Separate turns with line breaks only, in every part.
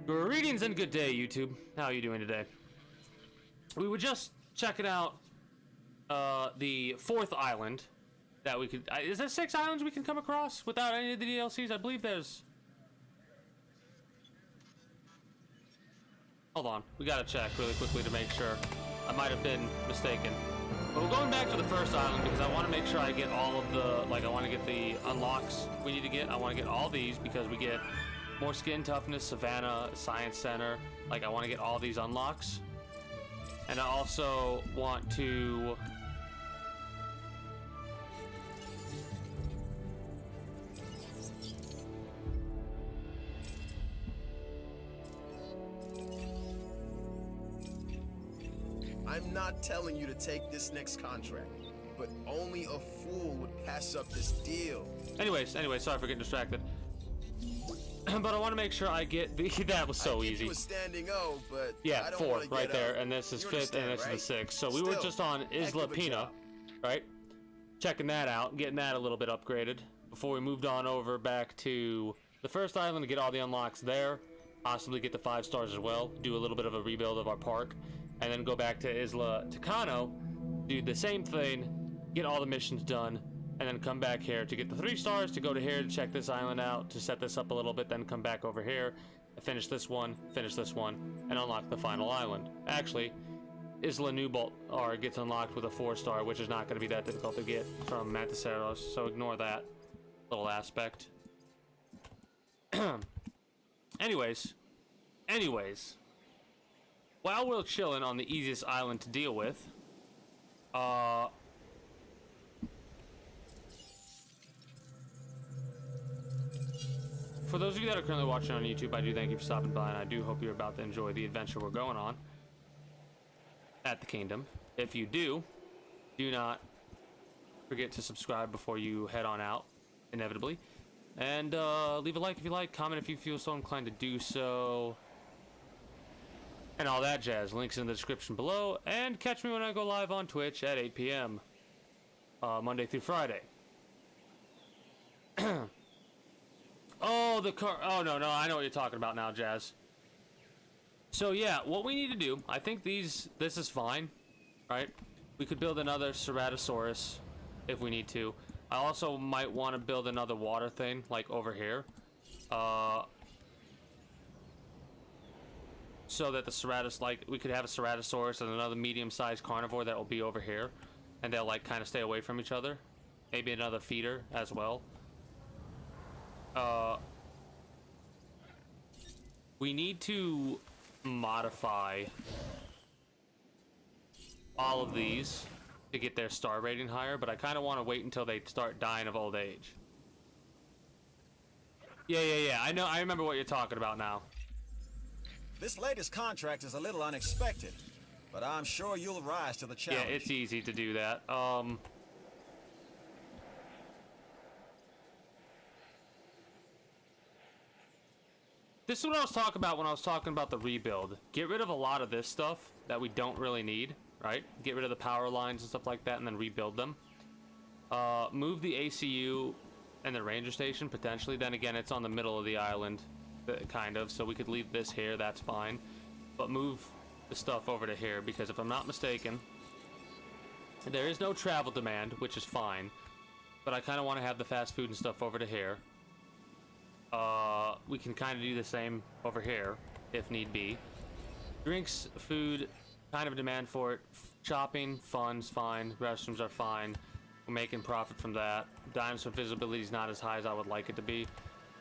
Greetings and good day, YouTube. How are you doing today? We were just checking out the fourth island that we could... is there 6 islands we can come across without any of the DLCs? I believe there's... Hold on. We gotta check really quickly to make sure. I might have been mistaken. But we're going back to the first island because I want to make sure I get all of the... Like, I want to get the unlocks we need to get. I want to get all these because we get... more skin toughness, Savannah, Science Center. Like, I want to get all these unlocks. And I also want to...
I'm not telling you to take this next contract, but only a fool would pass up this deal.
Anyways, sorry for getting distracted. But I want to make sure I get the... That was so easy.
You a standing O, but
yeah,
I don't
4th right there, and this is 5th, and this is the 6th. So we were just on Isla Pina, right? Checking that out, getting that a little bit upgraded before we moved on over back to the first island to get all the unlocks there, possibly get the 5 stars as well, do a little bit of a rebuild of our park, and then go back to Isla Tucano, do the same thing, get all the missions done, and then come back here to get the 3 stars, to go to here to check this island out, to set this up a little bit, then come back over here, finish this one, and unlock the final island. Actually, Isla Nubalt gets unlocked with a 4-star, which is not going to be that difficult to get from Ceratosaurus, so ignore that little aspect. Anyways, while we're chilling on the easiest island to deal with, for those of you that are currently watching on YouTube, I do thank you for stopping by, and I do hope you're about to enjoy the adventure we're going on at the kingdom. If you do, do not forget to subscribe before you head on out, inevitably. And leave a like if you like, comment if you feel so inclined to do so, and all that jazz. Links in the description below, and catch me when I go live on Twitch at 8 p.m. Monday through Friday. Oh, the car. Oh, no, I know what you're talking about now, Jazz. So, yeah, what we need to do, I think this is fine, right? We could build another Ceratosaurus if we need to. I also might want to build another water thing, like over here. So that the Ceratosaurus, like, we could have a Ceratosaurus and another medium-sized carnivore that will be over here. And they'll, like, kind of stay away from each other. Maybe another feeder as well. We need to modify all of these to get their star rating higher, but I kind of want to wait until they start dying of old age. Yeah. I remember what you're talking about now.
This latest contract is a little unexpected, but I'm sure you'll rise to the challenge.
Yeah, it's easy to do that. This is what I was talking about when I was talking about the rebuild. Get rid of a lot of this stuff that we don't really need, right? Get rid of the power lines and stuff like that, and then rebuild them. Move the ACU and the ranger station, potentially. Then again, it's on the middle of the island, kind of, so we could leave this here, that's fine. But move the stuff over to here, because if I'm not mistaken, there is no travel demand, which is fine. But I kind of want to have the fast food and stuff over to here. We can kind of do the same over here, if need be. Drinks, food, kind of demand for it. Shopping, fun's fine. Restrooms are fine. We're making profit from that. Dinosaur visibility is not as high as I would like it to be.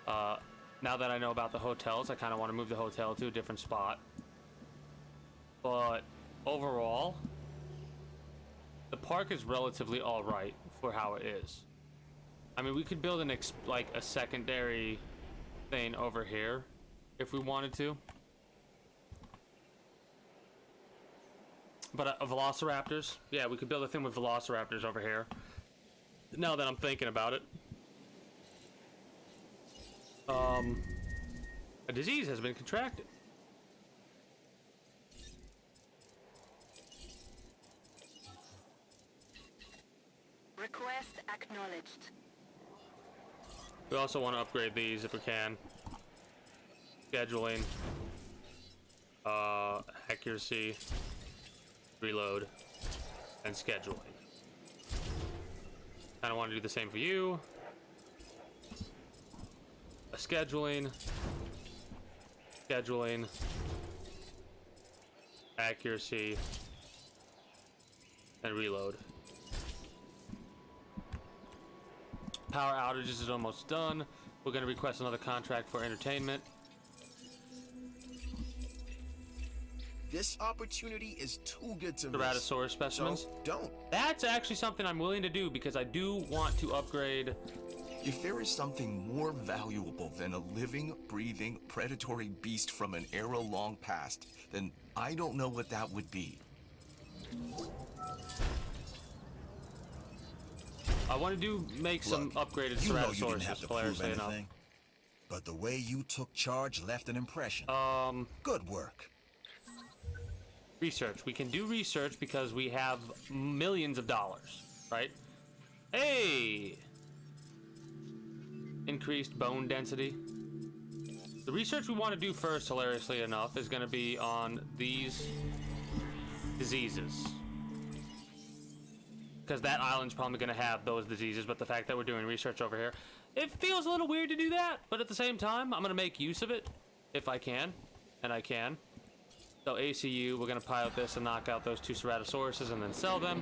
Now that I know about the hotels, I kind of want to move the hotel to a different spot. But overall, the park is relatively alright for how it is. I mean, we could build like a secondary thing over here if we wanted to. But velociraptors, yeah, we could build a thing with velociraptors over here. Now that I'm thinking about it. A disease has been contracted.
Request acknowledged.
We also want to upgrade these if we can. Scheduling. Accuracy, reload, and scheduling. Kind of want to do the same for you. Scheduling, accuracy, and reload. Power outages is almost done. We're going to request another contract for entertainment.
This opportunity is too good to miss.
Ceratosaurus specimens.
So don't.
That's actually something I'm willing to do because I do want to upgrade.
If there is something more valuable than a living, breathing, predatory beast from an era long past, then I don't know what that would be.
I want to make some upgraded
You know you didn't
Ceratosaurus,
have to prove
hilariously enough.
anything, but the way you took charge left an impression. Good work.
Research. We can do research because we have millions of dollars, right? Hey! Increased bone density. The research we want to do first, hilariously enough, is going to be on these diseases. Because that island's probably going to have those diseases, but the fact that we're doing research over here, it feels a little weird to do that, but at the same time, I'm going to make use of it, if I can, and I can. So ACU, we're going to pilot this and knock out those 2 Ceratosauruses and then sell them.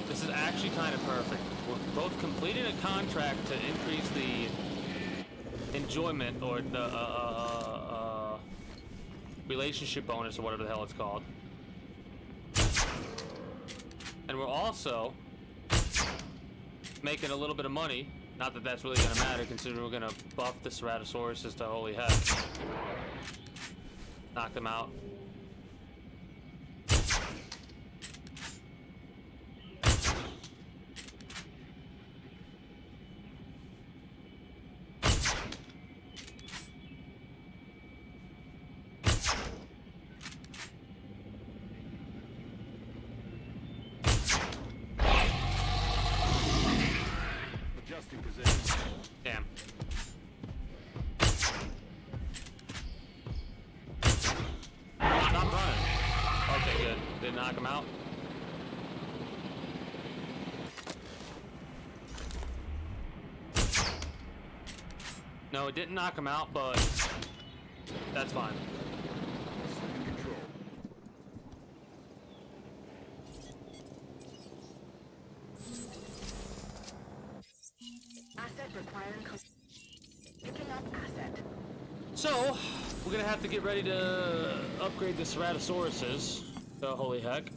This is actually kind of perfect. We're both completing a contract to increase the enjoyment or the relationship bonus or whatever the hell it's called. And we're also making a little bit of money. Not that that's really going to matter considering we're going to buff the Ceratosauruses to holy heck. Knock them out. Damn. Stop running. Okay, good. Did knock him out. No, it didn't knock him out, but that's fine.
Asset requiring picking up asset.
So, we're gonna have to get ready to upgrade the Ceratosauruses. Oh, holy heck.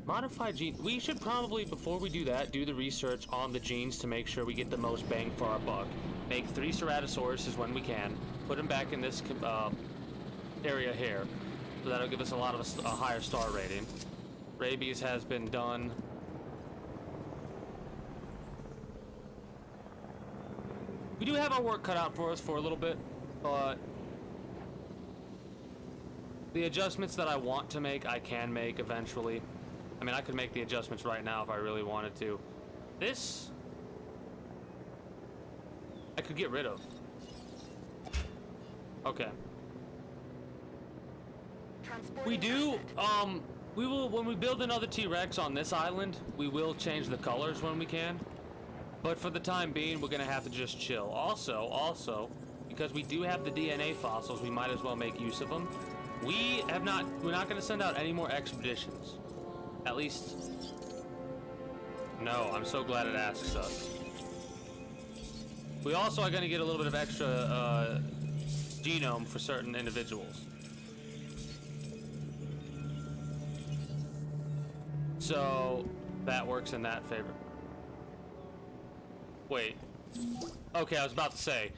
Modify gene. We should probably, before we do that, do the research on the genes to make sure we get the most bang for our buck. Make 3 Ceratosauruses when we can. Put them back in this area here. So that'll give us a lot of a higher star rating. Rabies has been done. We do have our work cut out for us for a little bit, but the adjustments that I want to make, I can make eventually. I mean, I could make the adjustments right now if I really wanted to. This, I could get rid of. Okay. We do, we will, when we build another T-Rex on this island, we will change the colors when we can. But for the time being, we're gonna have to just chill. Also, because we do have the DNA fossils, we might as well make use of them. We're not gonna send out any more expeditions. At least, no, I'm so glad it asks us. We also are gonna get a little bit of extra genome for certain individuals. So, that works in that favor. Wait. Okay, I was about to say.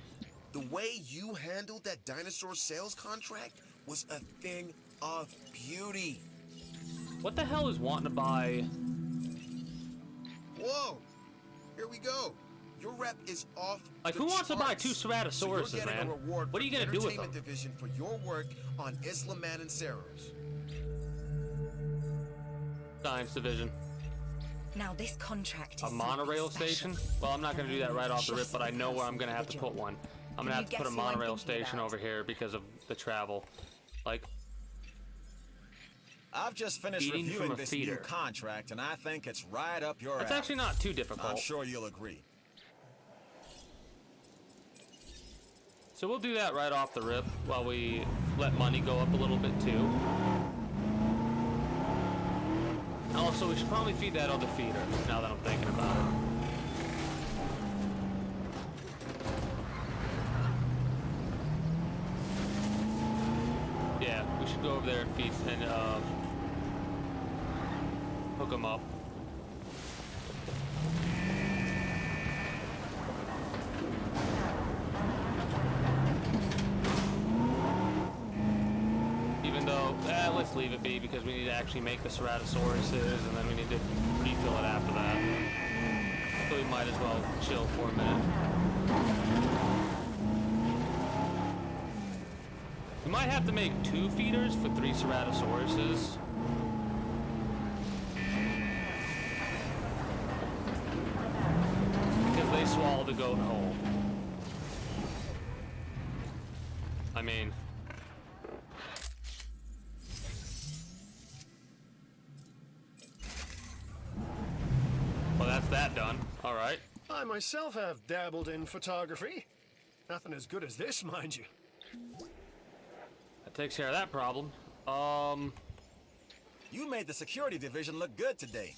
The way you handled that dinosaur sales contract was a thing of beauty.
What the hell is wanting to buy?
Whoa! Here we go. Your rep is off.
Like,
the
who wants to buy
charts.
2 Ceratosauruses,
So you're getting
man?
a reward
What are you
from
gonna do with them?
Entertainment Division for your work on Isla Man and Ceros.
Science division.
Now this contract is
A monorail
something special.
station? Well, I'm not going to do that right off the rip,
Just
but I know where I'm
the
going to have to put
job.
one. I'm
Can
going to
you
have to put a
guess who I'm
monorail
thinking
station
about?
over here because of the travel. Like,
I've just finished
Feeding
reviewing
from a
this
feeder.
new contract, and I think it's right up your
that's
alley.
actually not too
I'm
difficult.
sure you'll agree.
So we'll do that right off the rip while we let money go up a little bit too. Also, we should probably feed that other feeder now that I'm thinking about it. Yeah, we should go over there and feed and hook them up. Even though, let's leave it be because we need to actually make the Ceratosauruses and then we need to refill it after that. So we might as well chill for a minute. We might have to make 2 feeders for 3 Ceratosauruses. Because they swallow the goat whole. I mean... Well, that's that done. Alright.
I myself have dabbled in photography. Nothing as good as this, mind you.
That takes care of that problem.
You made the security division look good today.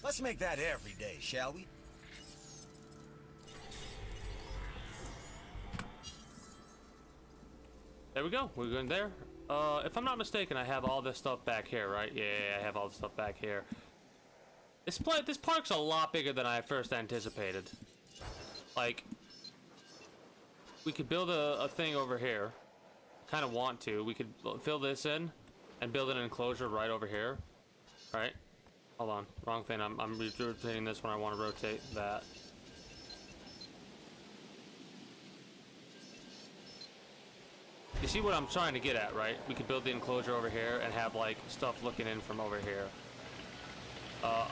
Let's make that every day, shall we?
There we go. We're going there. If I'm not mistaken, I have all this stuff back here, right? Yeah, I have all the stuff back here. This park's a lot bigger than I first anticipated. Like, we could build a thing over here. Kind of want to. We could fill this in and build an enclosure right over here. Right? Hold on. Wrong thing. I'm rotating this when I want to rotate that. You see what I'm trying to get at, right? We could build the enclosure over here and have, like, stuff looking in from over here.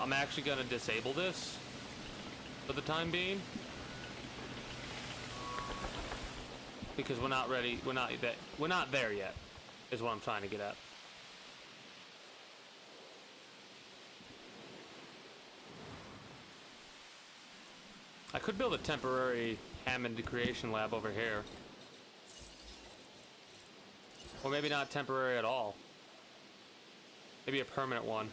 I'm actually gonna disable this for the time being because we're not ready. We're not there yet. Is what I'm trying to get at. I could build a temporary Hammond creation lab over here, or maybe not temporary at all. Maybe a permanent one.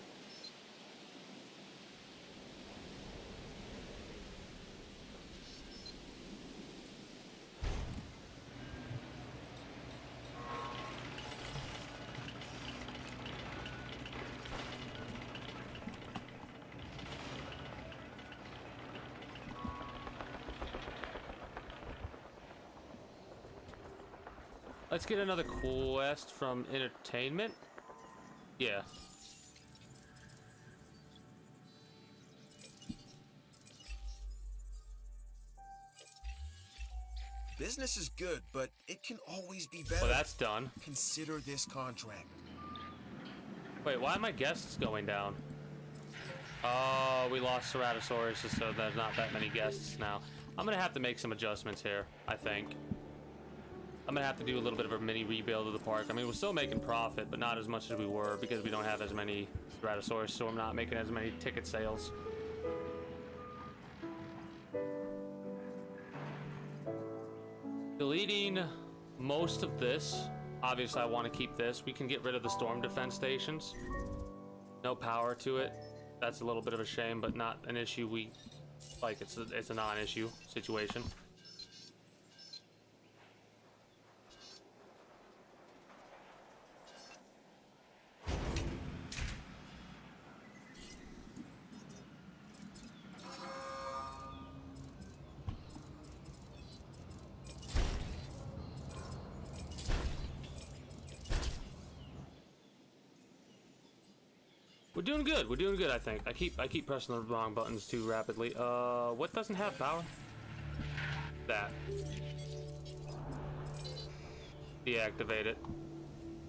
Let's get another quest from entertainment. Yeah.
Business is good, but it can always be better.
Well, that's done.
Consider this contract.
Wait, why are my guests going down? Oh, we lost Ceratosaurus, so there's not that many guests now. I'm gonna have to make some adjustments here, I think. I'm gonna have to do a little bit of a mini rebuild of the park. I mean, we're still making profit, but not as much as we were because we don't have as many Ceratosaurus, so I'm not making as many ticket sales. Deleting most of this. Obviously, I want to keep this. We can get rid of the storm defense stations. No power to it. That's a little bit of a shame, but not an issue. It's a non-issue situation. We're doing good. We're doing good, I think. I keep pressing the wrong buttons too rapidly. What doesn't have power? That. Deactivate it.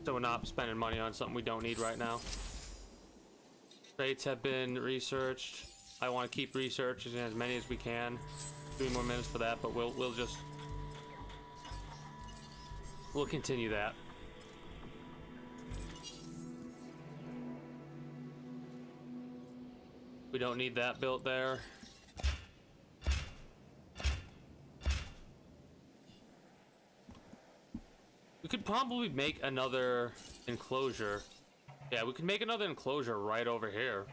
So we're not spending money on something we don't need right now. Traits have been researched. I want to keep researching as many as we can. 3 more minutes for that, but we'll continue that. We don't need that built there. We could probably make another enclosure. Yeah, we could make another enclosure right over here.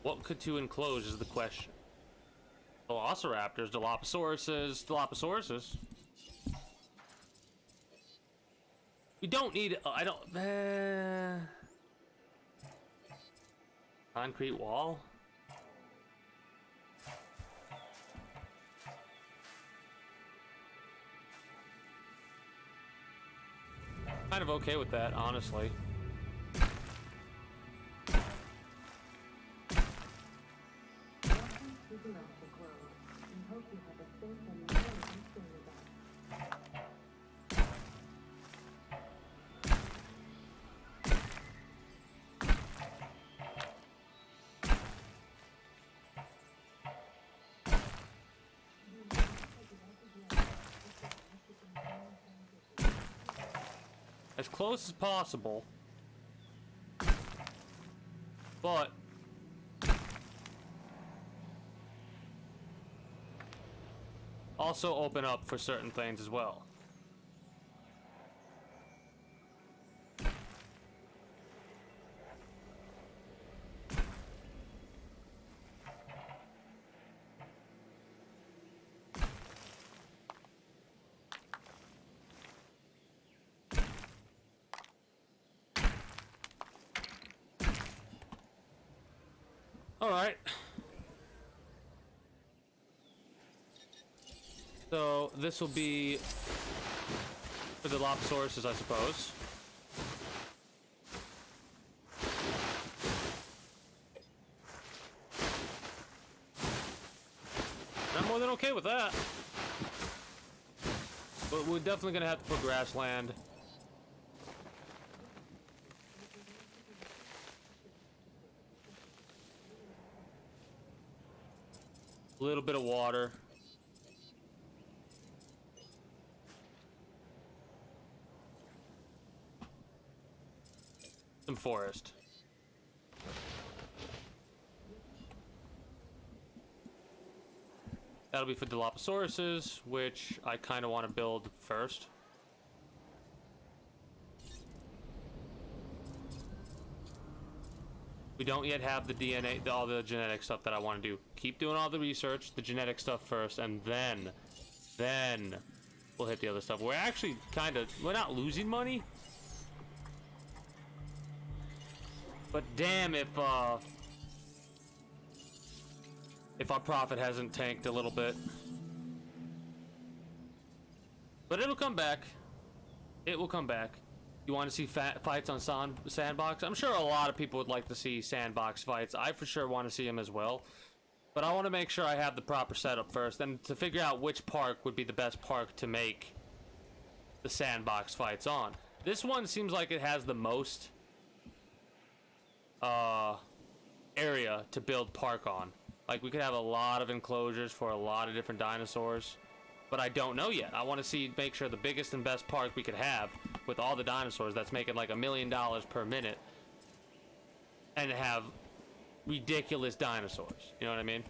What could to enclose is the question. Velociraptors, Dilophosaurus. We don't need. I don't. Concrete wall. Kind of okay with that, honestly. As close as possible, but also open up for certain things as well. Alright. So this will be for the Dilophosaurus, I suppose. I'm more than okay with that. But we're definitely gonna have to put grassland. A little bit of water. Some forest. That'll be for Dilophosauruses, which I kind of want to build first. We don't yet have the DNA, all the genetic stuff that I want to do. Keep doing all the research, the genetic stuff first, and then we'll hit the other stuff. We're actually we're not losing money. But damn if our profit hasn't tanked a little bit. But it'll come back. It will come back. You want to see fights on Sandbox? I'm sure a lot of people would like to see Sandbox fights. I for sure want to see them as well. But I want to make sure I have the proper setup first, and to figure out which park would be the best park to make the Sandbox fights on. This one seems like it has the most area to build park on. Like, we could have a lot of enclosures for a lot of different dinosaurs. But I don't know yet. I want to make sure the biggest and best park we could have with all the dinosaurs that's making like $1 million per minute, and have ridiculous dinosaurs. You know what I mean?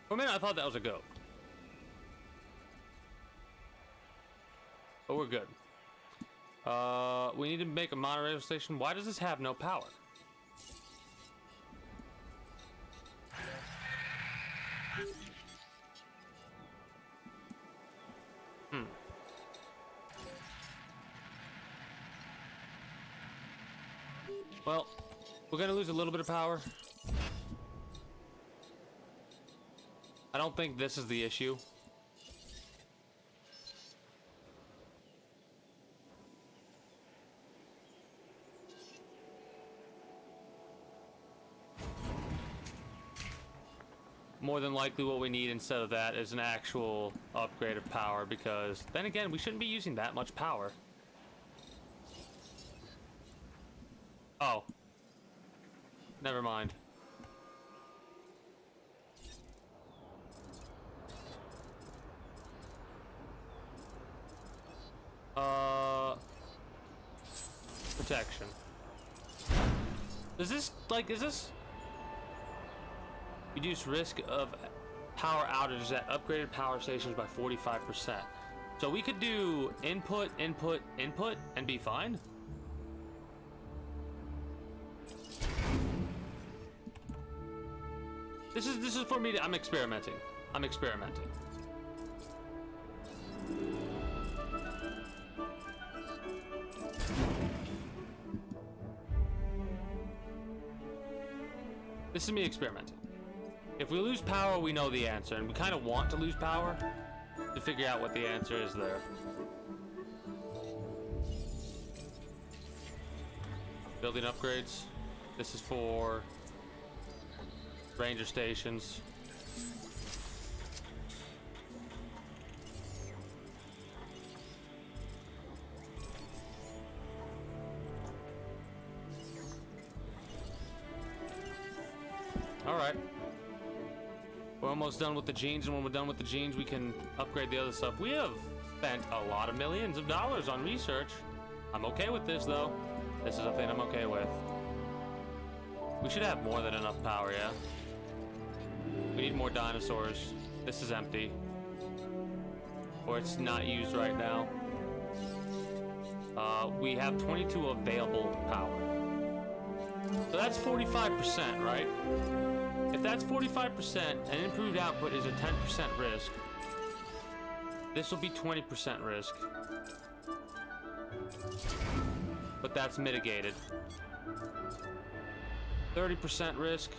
For a minute, I thought that was a goat. But we're good. We need to make a monorail station. Why does this have no power? Well, we're gonna lose a little bit of power. I don't think this is the issue. More than likely what we need instead of that is an actual upgrade of power, because then again, we shouldn't be using that much power. Oh. Never mind. Protection. Is this reduce risk of power outages at upgraded power stations by 45%. So we could do input, input, input, and be fine? This is for me to, I'm experimenting. This is me experimenting. If we lose power, we know the answer, and we kind of want to lose power to figure out what the answer is there. Building upgrades. This is for ranger stations. Alright. We're almost done with the genes, and when we're done with the genes, we can upgrade the other stuff. We have spent a lot of millions of dollars on research. I'm okay with this, though. This is a thing I'm okay with. We should have more than enough power, yeah? We need more dinosaurs. This is empty. Or it's not used right now. We have 22 available power. So that's 45%, right? If that's 45% and improved output is a 10% risk, this will be 20% risk. But that's mitigated. 30% risk.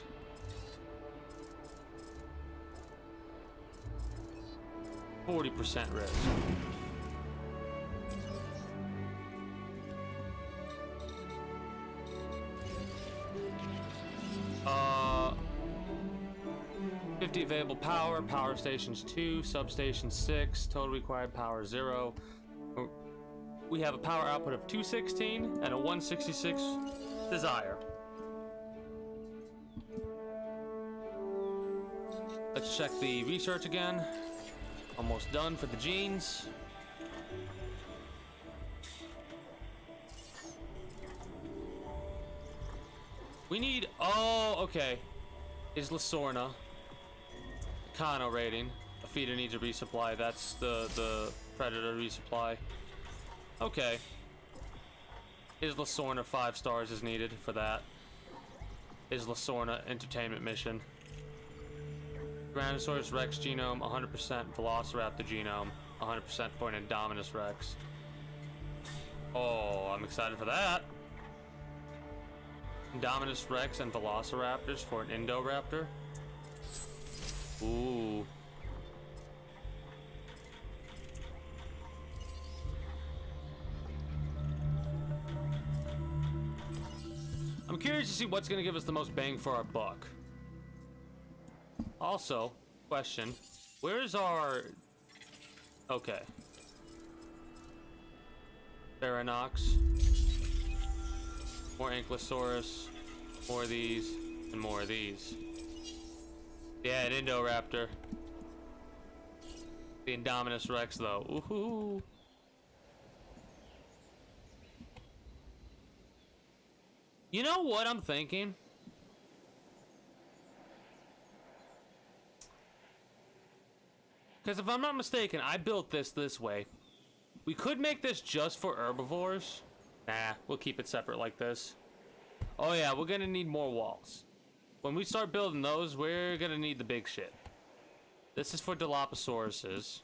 %40 risk. Uh, 50 available power, power stations 2, substation 6, total required power 0. We have a power output of 216 and a 166 desire. Let's check the research again. Almost done for the genes. We need, oh, okay. Isla Sorna. Kano rating. A feeder needs a resupply. That's the predator resupply. Okay. Isla Sorna 5 stars is needed for that. Isla Sorna entertainment mission. Tyrannosaurus Rex genome 100%, Velociraptor genome 100% for an Indominus Rex. Oh, I'm excited for that. Indominus Rex and Velociraptors for an Indoraptor. Ooh. I'm curious to see what's going to give us the most bang for our buck. Also, question, where is our... Okay. Theranox. More Ankylosaurus. More of these. And more of these. Yeah, an Indoraptor. The Indominus Rex, though. Ooh. You know what I'm thinking? Because if I'm not mistaken, I built this way. We could make this just for herbivores. Nah, we'll keep it separate like this. Oh yeah, we're gonna need more walls. When we start building those, we're gonna need the big shit. This is for Dilophosaurus.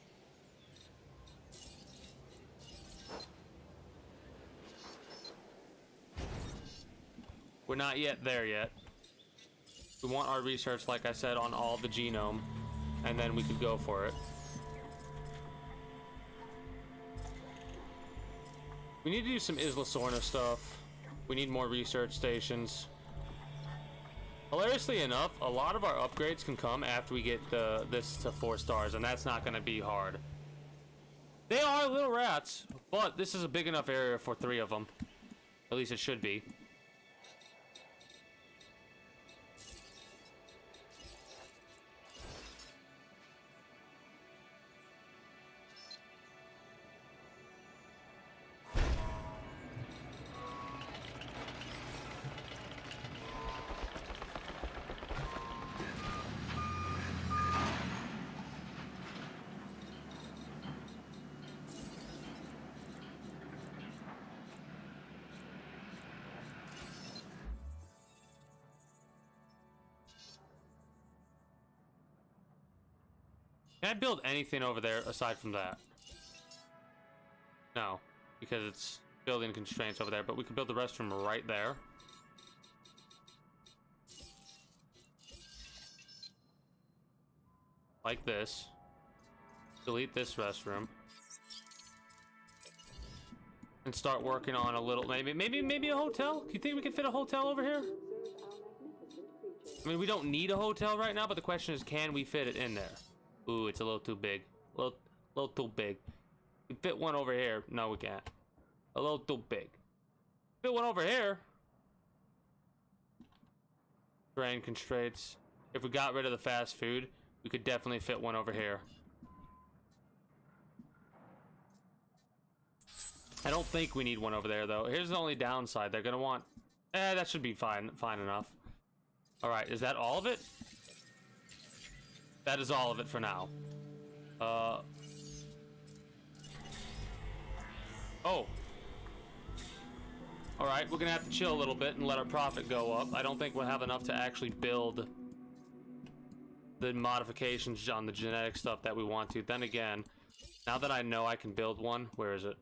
We're not yet there yet. We want our research, like I said, on all the genome, and then we could go for it. We need to do some Isla Sorna stuff. We need more research stations. Hilariously enough, a lot of our upgrades can come after we get this to 4 stars, and that's not going to be hard. They are little rats, but this is a big enough area for 3 of them. At least it should be. Can I build anything over there aside from that? No, because it's building constraints over there, but we could build the restroom right there. Like this. Delete this restroom. And start working on a little, maybe a hotel? Do you think we can fit a hotel over here? I mean, we don't need a hotel right now, but the question is, can we fit it in there? Ooh, it's a little too big. A little too big. We fit one over here. No, we can't. A little too big. Fit one over here. Terrain constraints. If we got rid of the fast food, we could definitely fit one over here. I don't think we need one over there, though. Here's the only downside. They're gonna want... that should be fine enough. Alright, is that all of it? That is all of it for now. Oh. Alright, we're gonna have to chill a little bit and let our profit go up. I don't think we'll have enough to actually build the modifications on the genetic stuff that we want to. Then again, now that I know I can build one, where is it?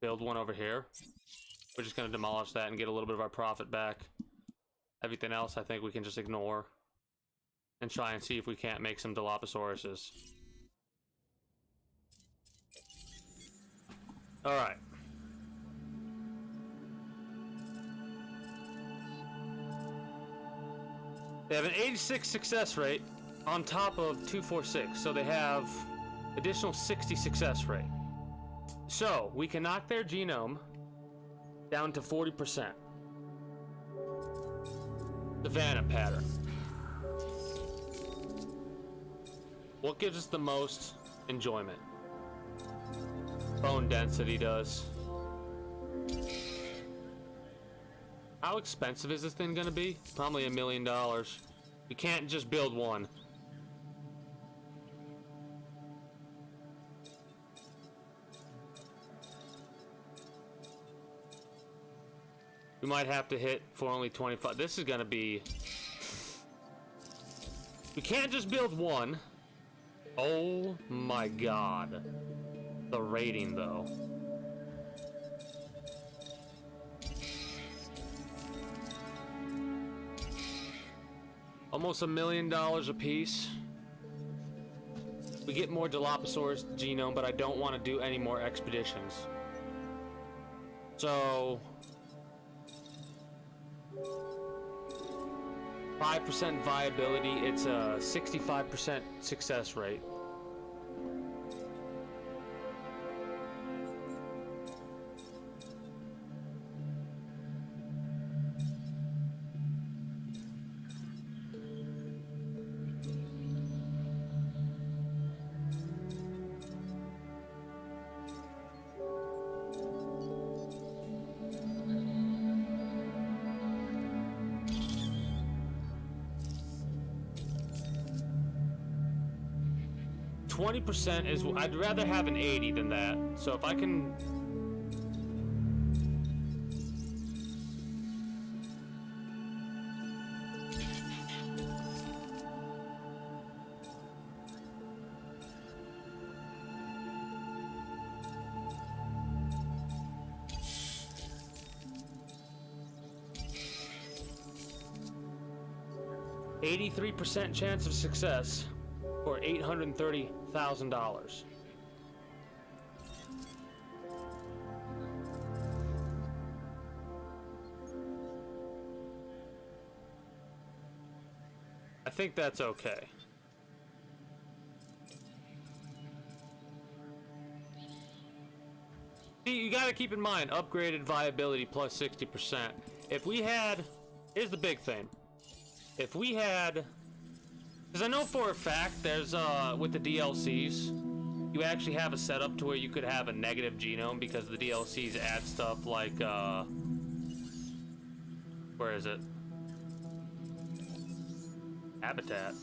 Build one over here. We're just gonna demolish that and get a little bit of our profit back. Everything else I think we can just ignore and try and see if we can't make some Dilophosaurus's. Alright. They have an 86 success rate on top of 246, so they have additional 60 success rate. So, we can knock their genome down to 40%. Savannah pattern. What gives us the most enjoyment? Bone density does. How expensive is this thing gonna be? Probably $1 million. We can't just build one. We might have to hit for only 25. This is gonna be... We can't just build one. Oh my god. The rating, though. Almost $1 million a piece. We get more Dilophosaurus genome, but I don't want to do any more expeditions. So... 5% viability, it's a 65% success rate. %, is... I'd rather have an 80 than that. So if I can... %83 chance of success for $830,000. I think that's okay. See, you gotta keep in mind, upgraded viability plus 60%. If we had... Here's the big thing. If we had... Because I know for a fact there's, with the DLCs, you actually have a setup to where you could have a negative genome because the DLCs add stuff like, where is it? Habitat.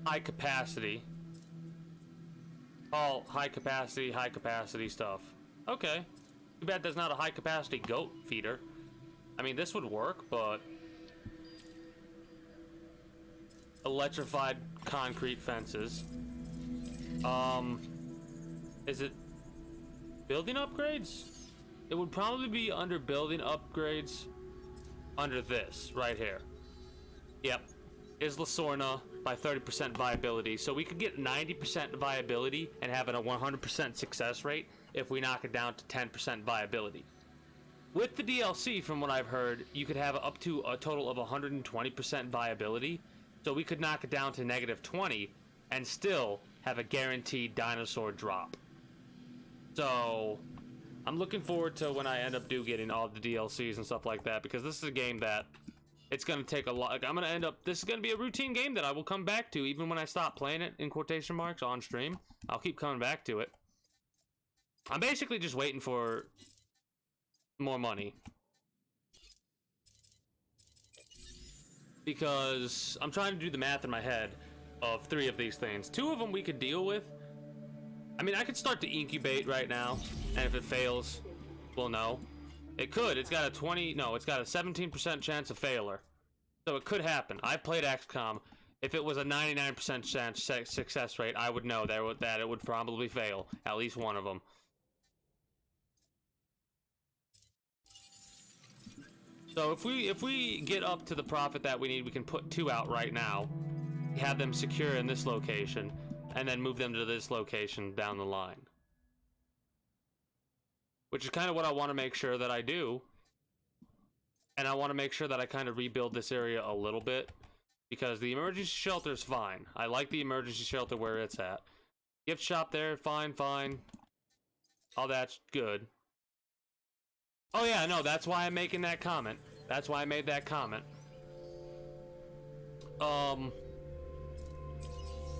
High capacity. All high capacity stuff. Okay. Too bad there's not a high capacity goat feeder. I mean, this would work, but... electrified concrete fences. Is it building upgrades? It would probably be under building upgrades under this right here. Yep. Isla Sorna by 30% viability. So we could get 90% viability and have a 100% success rate if we knock it down to 10% viability. With the DLC, from what I've heard, you could have up to a total of 120% viability. So we could knock it down to -20 and still have a guaranteed dinosaur drop. So I'm looking forward to when I end up getting all the DLCs and stuff like that, because this is a game that it's going to take a lot. Like, I'm going to end up, this is going to be a routine game that I will come back to even when I stop playing it, in quotation marks, on stream. I'll keep coming back to it. I'm basically just waiting for more money, because I'm trying to do the math in my head of 3 of these things. 2 of them we could deal with. I mean, I could start to incubate right now, and if it fails, we'll know. It could. It's got a 17% chance of failure. So it could happen. I've played XCOM. If it was a 99% chance success rate, I would know that it would probably fail. At least one of them. So if we get up to the profit that we need, we can put 2 out right now, have them secure in this location, and then move them to this location down the line. Which is kind of what I want to make sure that I do. And I want to make sure that I kind of rebuild this area a little bit, because the emergency shelter is fine. I like the emergency shelter where it's at. Gift shop there, fine. All that's good. Oh yeah, no, that's why I'm making that comment. That's why I made that comment.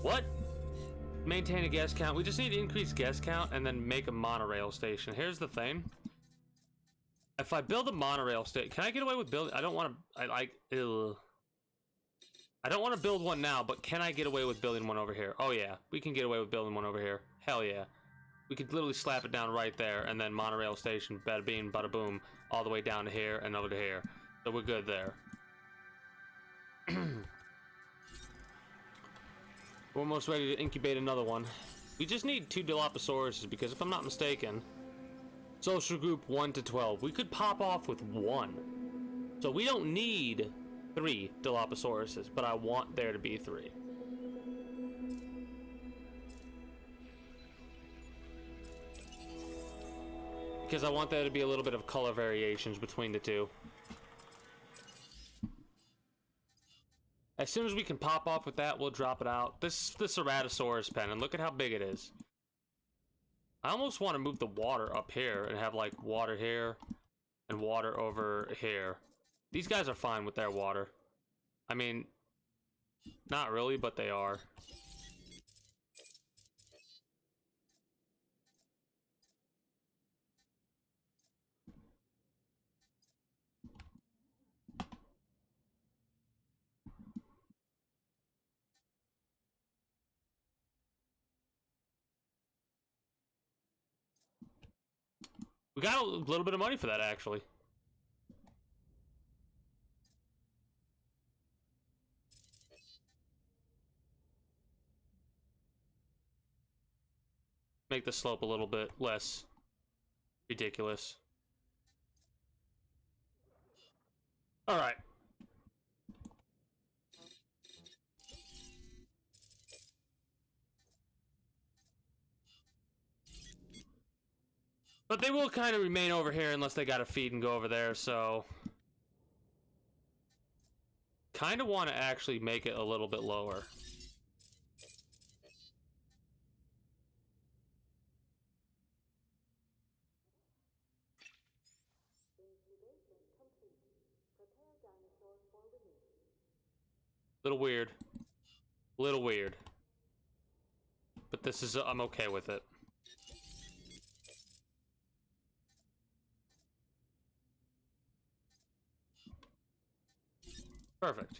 What? Maintain a guest count. We just need to increase guest count and then make a monorail station. Here's the thing. If I build a monorail station, can I get away with building? I don't want to. I don't want to build one now, but can I get away with building one over here? Oh yeah, we can get away with building one over here. Hell yeah. We could literally slap it down right there, and then monorail station, bada bing, bada boom, all the way down to here and over to here. So we're good there. We're almost ready to incubate another one. We just need 2 Dilophosaurus, because if I'm not mistaken, social group 1 to 12, we could pop off with 1. So we don't need 3 Dilophosaurus, but I want there to be 3. Because I want there to be a little bit of color variations between the 2. As soon as we can pop off with that, we'll drop it out. This is the Ceratosaurus pen, and look at how big it is. I almost want to move the water up here and have, like, water here and water over here. These guys are fine with their water. I mean, not really, but they are. We got a little bit of money for that, actually. Make the slope a little bit less ridiculous. All right. But they will kind of remain over here unless they gotta feed and go over there, so... Kind of want to actually make it a little bit lower. Little weird. Little weird. But this is... I'm okay with it. Perfect.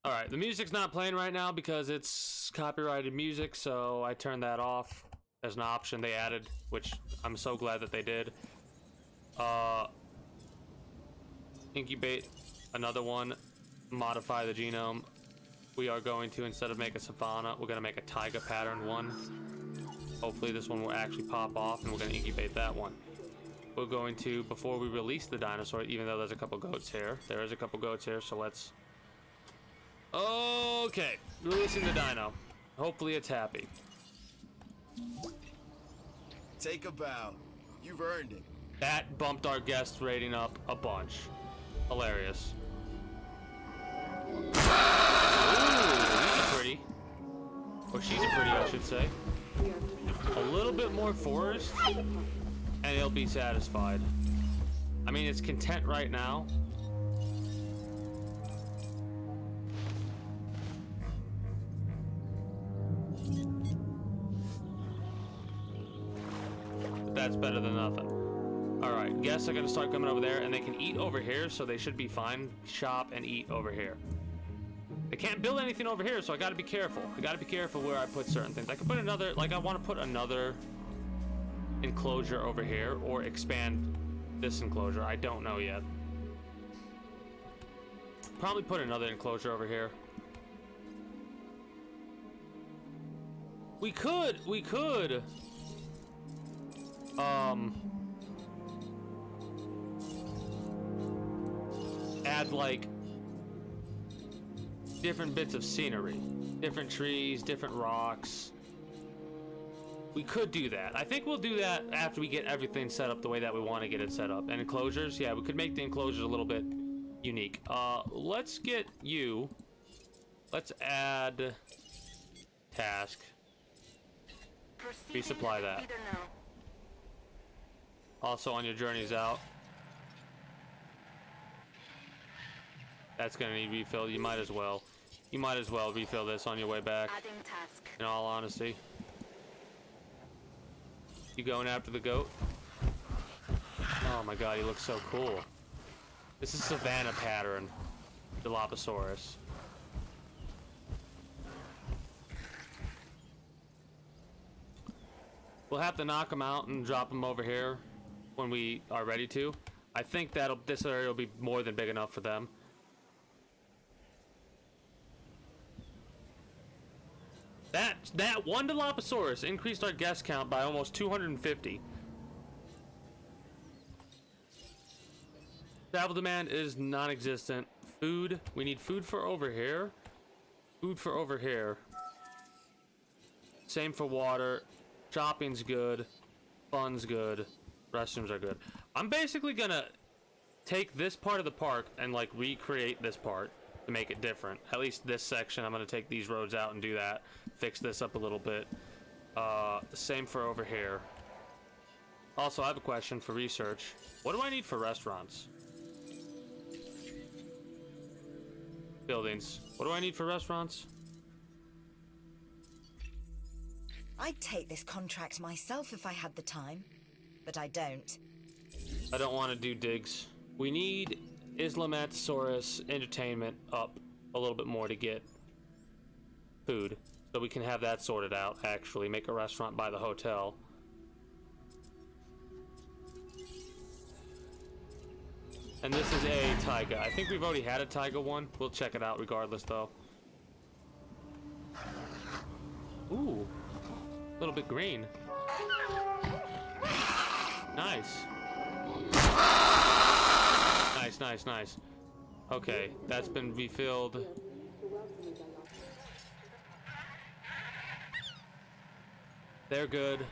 Alright, the music's not playing right now because it's copyrighted music, so I turned that off as an option they added, which I'm so glad that they did. incubate another one, modify the genome. We are going to, instead of make a savanna, we're going to make a taiga pattern one. Hopefully this one will actually pop off, and we're going to incubate that one. We're going to, before we release the dinosaur, even though there's a couple goats here, there is a couple goats here, so let's... Okay, releasing the dino. Hopefully it's happy.
Take a bow. You've earned it.
That bumped our guest rating up a bunch. Hilarious. Ooh, he's a pretty. Or she's a pretty, I should say. A little bit more forest, and it'll be satisfied. I mean, it's content right now. But that's better than nothing. Alright, guests are gonna start coming over there, and they can eat over here, so they should be fine. Shop and eat over here. They can't build anything over here, so I gotta be careful. I gotta be careful where I put certain things. I could put another, like I want to put another enclosure over here, or expand this enclosure. I don't know yet. Probably put another enclosure over here. We could, add like different bits of scenery, different trees, different rocks. We could do that. I think we'll do that after we get everything set up the way that we want to get it set up. And enclosures, yeah, we could make the enclosures a little bit unique. Let's get you. Let's add task. Resupply that. Also on your journeys out. That's gonna need refilled. You might as well. You might as well refill this on your way back.
Adding task.
In all honesty. You going after the goat? Oh my god, he looks so cool. This is Savannah pattern. Dilophosaurus. We'll have to knock him out and drop him over here when we are ready to. I think this area will be more than big enough for them. That one Dilophosaurus increased our guest count by almost 250. Travel demand is non-existent. Food, we need food for over here. Food for over here. Same for water. Shopping's good. Fun's good. Restrooms are good. I'm basically gonna take this part of the park and like recreate this part to make it different. At least this section, I'm gonna take these roads out and do that. Fix this up a little bit. Same for over here. Also, I have a question for research. What do I need for restaurants? Buildings. What do I need for restaurants?
I'd take this contract myself if I had the time, but I don't.
I don't want to do digs. We need Ceratosaurus entertainment up a little bit more to get food, so we can have that sorted out. Actually, make a restaurant by the hotel. And this is a taiga. I think we've already had a taiga one. We'll check it out regardless, though. Ooh, a little bit green. Nice. Nice, nice, nice. Okay, that's been refilled. They're good.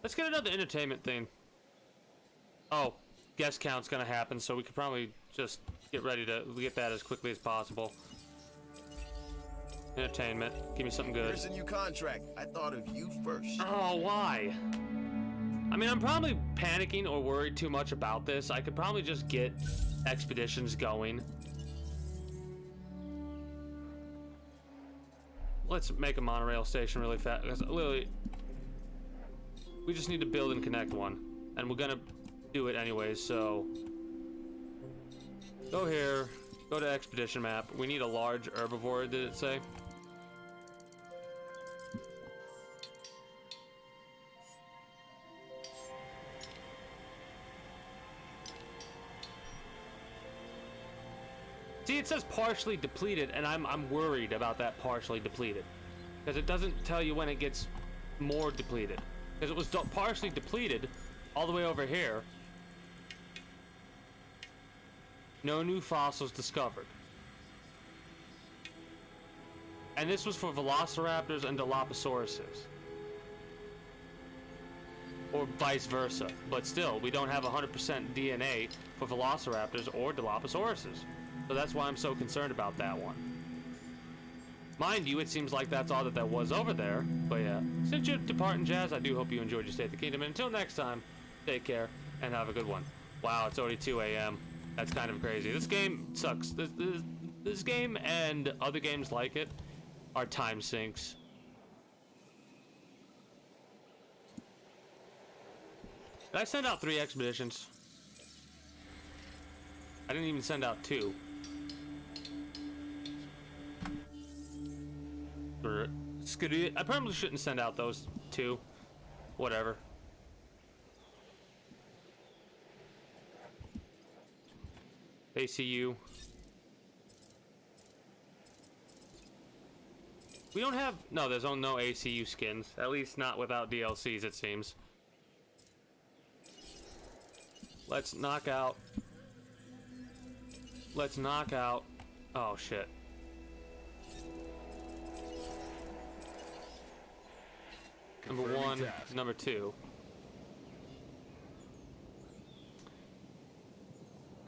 Let's get another entertainment thing. Oh, guest count's gonna happen, so we could probably just get ready to get that as quickly as possible. Entertainment. Give me something good.
Here's a new contract. I thought of you first.
Oh, why? I mean, I'm probably panicking or worried too much about this. I could probably just get expeditions going. Let's make a monorail station really fast. Literally, we just need to build and connect one. And we're gonna do it anyways, so... Go here. Go to expedition map. We need a large herbivore, did it say? See, it says partially depleted, and I'm worried about that partially depleted. Because it doesn't tell you when it gets more depleted. Because it was partially depleted all the way over here. No new fossils discovered. And this was for velociraptors and Dilophosaurus. Or vice versa. But still, we don't have 100% DNA for velociraptors or Dilophosaurus. So that's why I'm so concerned about that one. Mind you, it seems like that's all that there was over there. But yeah, since you're departing, Jazz, I do hope you enjoyed your stay at the Kingdom. And until next time, take care and have a good one. Wow, it's already 2 a.m. That's kind of crazy. This game sucks. This game and other games like it are time sinks. Did I send out 3 expeditions? I didn't even send out 2. I probably shouldn't send out those 2. Whatever. ACU. We don't have... No, there's no ACU skins. At least not without DLCs, it seems. Let's knock out... Oh, shit. Number 1, number 2.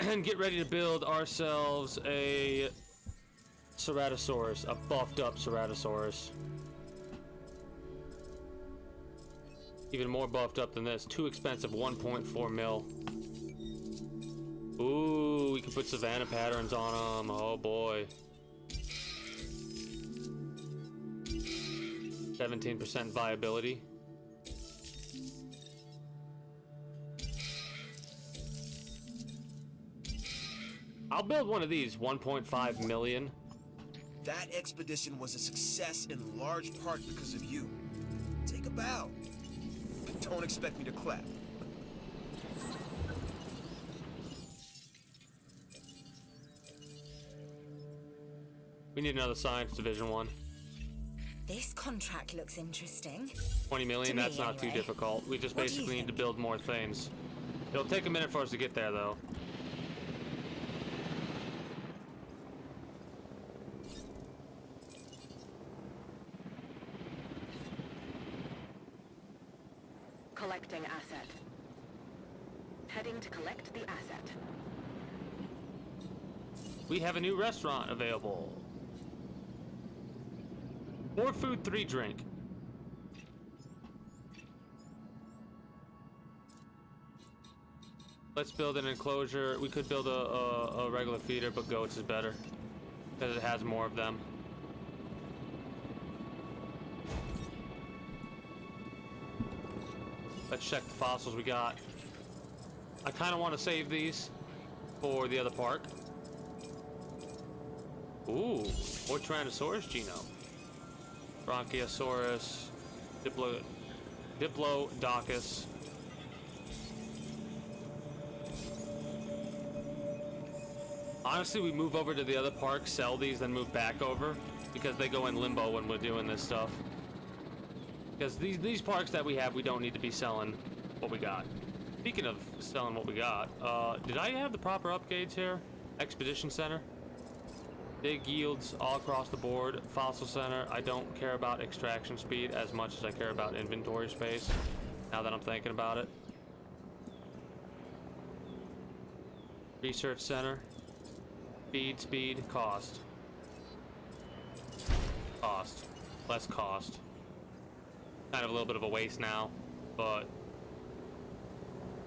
And get ready to build ourselves a Ceratosaurus, a buffed up Ceratosaurus. Even more buffed up than this. Too expensive, 1.4 mil. Ooh, we can put savanna patterns on them. Oh boy. 17% viability. I'll build one of these, 1.5 million.
That expedition was a success in large part because of you. Take a bow. But don't expect me to clap.
We need another science division one.
This contract looks interesting.
20 million,
To me,
that's not too
anyway.
difficult. We just
What do you
basically need to
think?
build more things. It'll take a minute for us to get there, though.
Collecting asset. Heading to collect the asset.
We have a new restaurant available. 4 food, 3 drink. Let's build an enclosure. We could build a regular feeder, but goats is better because it has more of them. Let's check the fossils we got. I kind of want to save these for the other park. Ooh, more Tyrannosaurus genome. Bronchiosaurus, Diplodocus. Honestly, we move over to the other park, sell these, then move back over because they go in limbo when we're doing this stuff. Because these parks that we have, we don't need to be selling what we got. Speaking of selling what we got, did I have the proper upgrades here? Expedition Center. Big yields all across the board. Fossil Center, I don't care about extraction speed as much as I care about inventory space, now that I'm thinking about it. Research Center. Speed, cost. Cost. Less cost. Kind of a little bit of a waste now, but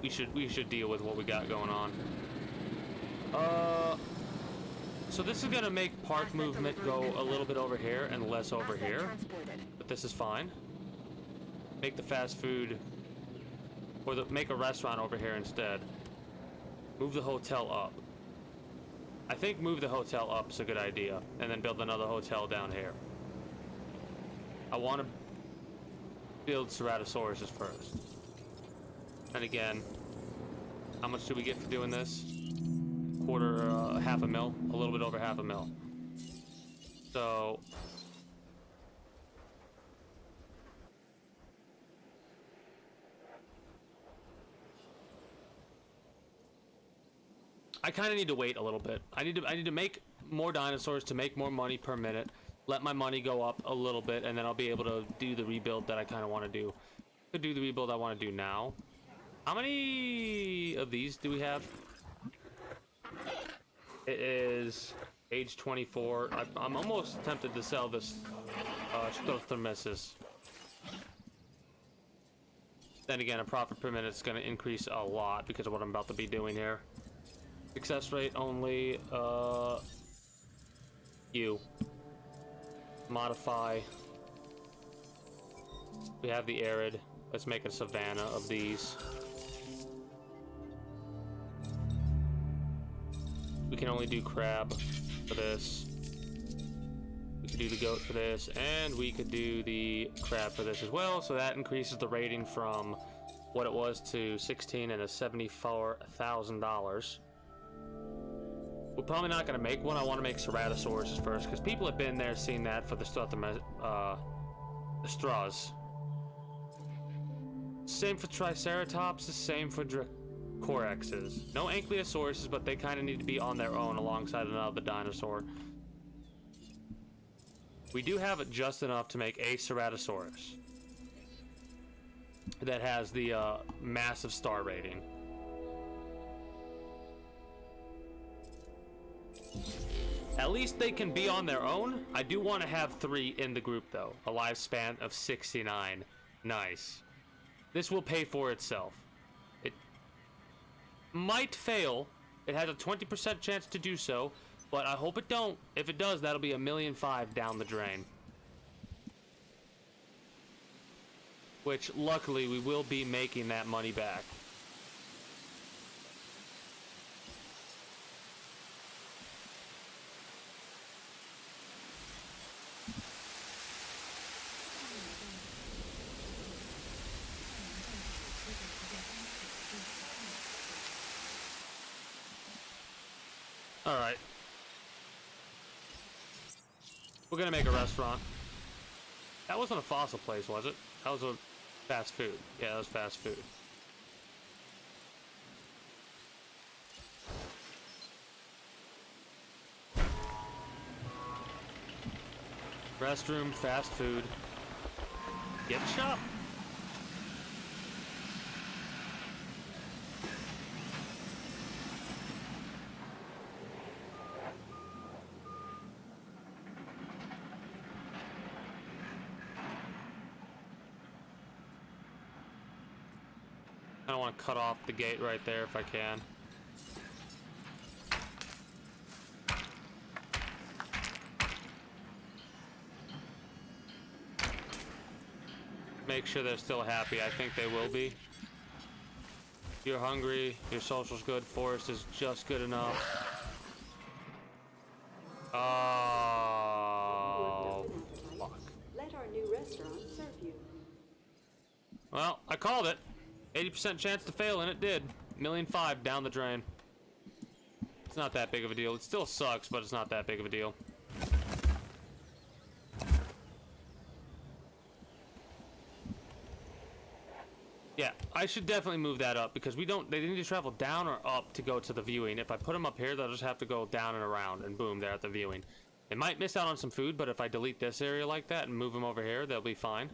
we should deal with what we got going on. So this is gonna make park movement go a little bit over here and less over
Asset
here,
transported.
but this is fine. Make the fast food, or make a restaurant over here instead. Move the hotel up. I think move the hotel up is a good idea, and then build another hotel down here. I want to build Ceratosaurus first. And again, how much do we get for doing this? half a mil, a little bit over half a mil. So I kind of need to wait a little bit. I need to make more dinosaurs to make more money per minute. Let my money go up a little bit, and then I'll be able to do the rebuild that I kind of want to do. Could do the rebuild I want to do now. How many of these do we have? It is age 24. I'm almost tempted to sell this Ceratosaurus. Then again, a profit per minute is going to increase a lot because of what I'm about to be doing here. Success rate only, modify. We have the arid. Let's make a savanna of these. We can only do crab for this. We could do the goat for this, and we could do the crab for this as well. So that increases the rating from what it was to 16 and a $74,000. We're probably not going to make one. I want to make Ceratosaurus first, because people have been there, seen that for the straws. Same for Triceratops, same for Dracorexes. No Ankylosaurus, but they kind of need to be on their own alongside another dinosaur. We do have it just enough to make a Ceratosaurus that has the massive star rating. At least they can be on their own. I do want to have 3 in the group, though. A lifespan of 69. Nice. This will pay for itself. It might fail. It has a 20% chance to do so, but I hope it don't. If it does, that'll be $1.5 million down the drain. Which, luckily, we will be making that money back. All right. We're gonna make a restaurant. That wasn't a fossil place, was it? That was a fast food. Yeah, that was fast food. Restroom, fast food. Gift shop? I don't want to cut off the gate right there if I can. Make sure they're still happy. I think they will be. You're hungry, your social's good, forest is just good enough. Oh, fuck.
Let our new restaurant serve you.
Well, I called it. 80% chance to fail, and it did. $1.5 million down the drain. It's not that big of a deal. It still sucks, but it's not that big of a deal. Yeah, I should definitely move that up because they need to travel down or up to go to the viewing. If I put them up here, they'll just have to go down and around, and boom, they're at the viewing. They might miss out on some food, but if I delete this area like that and move them over here, they'll be fine.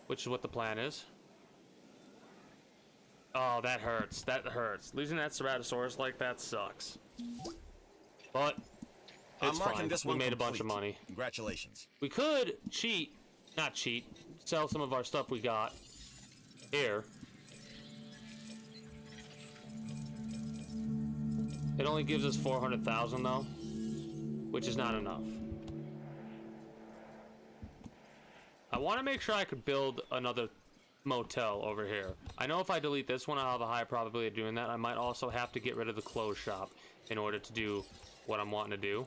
Which is what the plan is. Oh, that hurts. That hurts. Losing that Ceratosaurus like that sucks. But it's fine. We made a bunch of money.
Congratulations.
We could cheat. Not cheat. Sell some of our stuff we got here. It only gives us 400,000 though, which is not enough. I want to make sure I could build another motel over here. I know if I delete this one, I'll have a high probability of doing that. I might also have to get rid of the clothes shop in order to do what I'm wanting to do.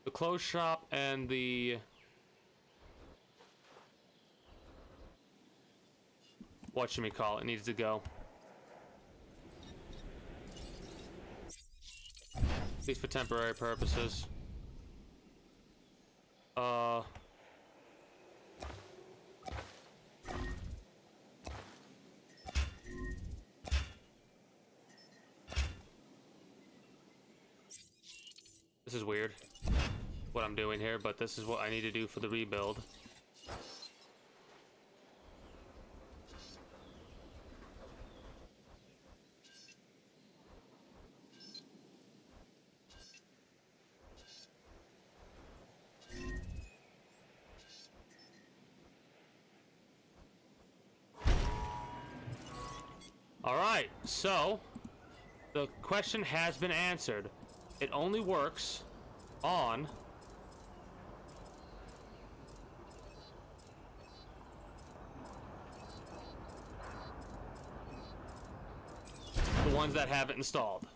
The clothes shop and the whatchamacallit needs to go. At least for temporary purposes. This is weird, what I'm doing here, but this is what I need to do for the rebuild. Alright, so the question has been answered. It only works on the ones that have it installed.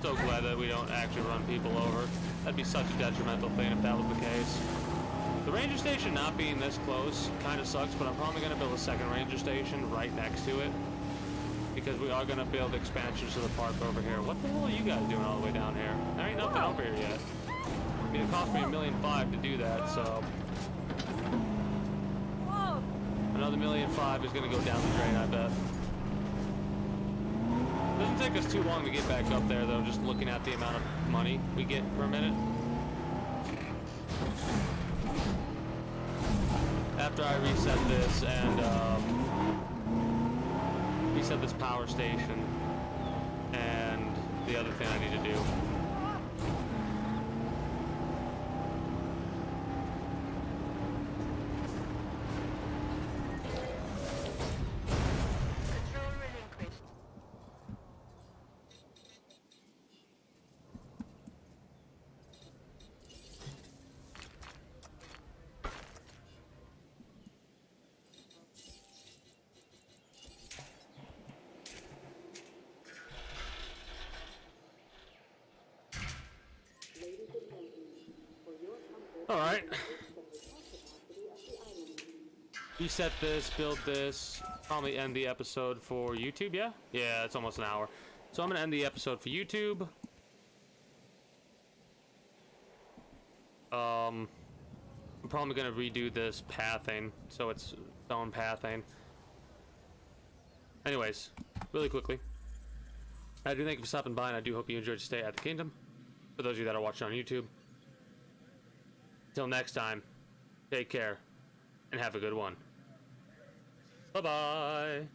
So glad that we don't actually run people over. That'd be such a detrimental thing if that was the case. The ranger station not being this close kind of sucks, but I'm probably going to build a second ranger station right next to it, because we are going to build expansions to the park over here. What the hell are you guys doing all the way down here? There ain't nothing over here yet. I mean, it cost me $1.5 million to do that, so another $1.5 million is going to go down the drain, I bet. Doesn't take us too long to get back up there, though, just looking at the amount of money we get per minute. After I reset this and reset this power station and the other thing I need to do. Alright. Reset this, build this, probably end the episode for YouTube, yeah? Yeah, it's almost an hour. So I'm gonna end the episode for YouTube. I'm probably gonna redo this pathing, so it's its own pathing. Anyways, really quickly, I do thank you for stopping by, and I do hope you enjoyed your stay at the Kingdom. For those of you that are watching on YouTube, till next time, take care, and have a good one. Bye-bye!